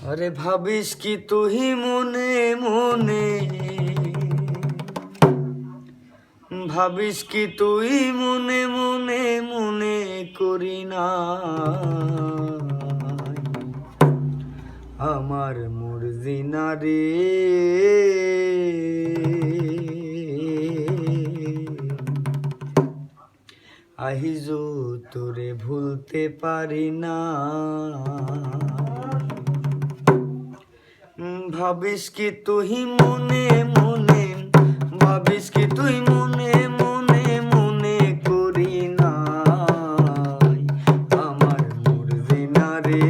अरे भाबिस कि तुही मने मने भाबिस कि तुई मने मने मने करी ना आमार मर्जिना रे আহিজো তোরে ভুলতে পারি না ভাবিস কি তুই মনে মনে ভাবিস কি তুই মনে মনে মনে করি না আমার মর্জিনা রে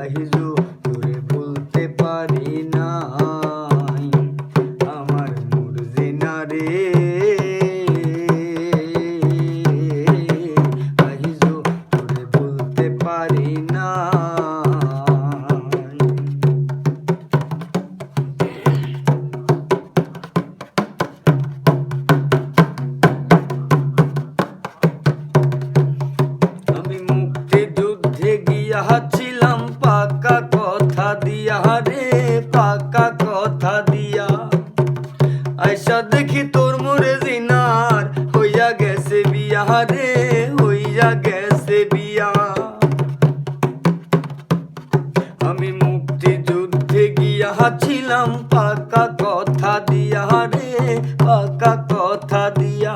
আহিজো তোরে ভুলতে পারি না আমার মর্জিনা রে আহিজো তোরে ভুলতে পারি না। আমি মুক্তিযুদ্ধে গিয়াছিলাম পাকা কথা দিয়া রে পাকা কথা দিয়া আইসা দেখি তোর মর্জিনার হইয়া গেছে বিয়া রে হইয়া গেছে বিয়া। আমি মুক্তিযুদ্ধে গিয়াছিলাম পাকা কথা দিয়া রে পাকা কথা দিয়া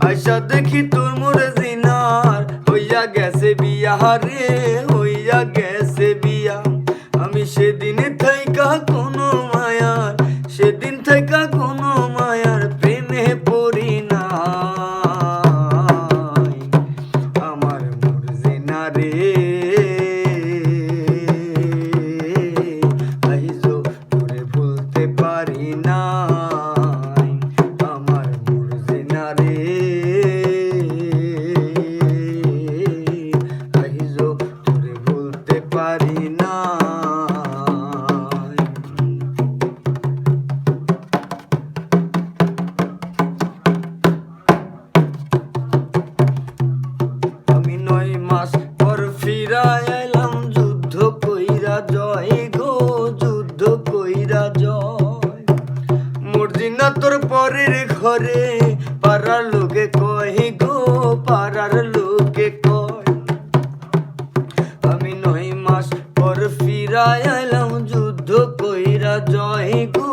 আইসা দেখি তোর মর্জিনার হইয়া গেছে বিয়া রে হইয়া গেছে বিয়া। আমি সেদিন থাইকা কোনো মায়ার সেদিন থাইকা কোনো মায়ার প্রেমে পড়ি না আমার মর্জিনা রে আহিজো তোরে ভুলতে পারি না আমার মর্জিনা রে আহিজো তোরে ভুলতে পারি না। আমি 9 মাস পর ফিরা এলাম যুদ্ধ কইরা জয় গো যুদ্ধ কইরা জয়। মর্জিনা তোর পরের ঘরে পাড়ার লোকে কয় গো পাড়ার লোকে কয়। আমি 9 মাস পর ফিরা এলাম যুদ্ধ কইরা জয় গো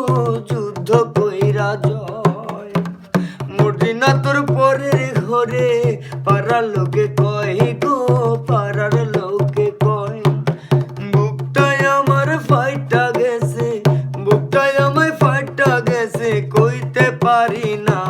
যুদ্ধ কইরা জয়। মর্জিনা তোর পরের ঘরে পাড়ার লোকে কয় গো পাড়ার লোকে কয়। বুকটায় আমার ফাইটা গেছে বুকটায় আমার ফাইটা গেছে কইতে পারি না।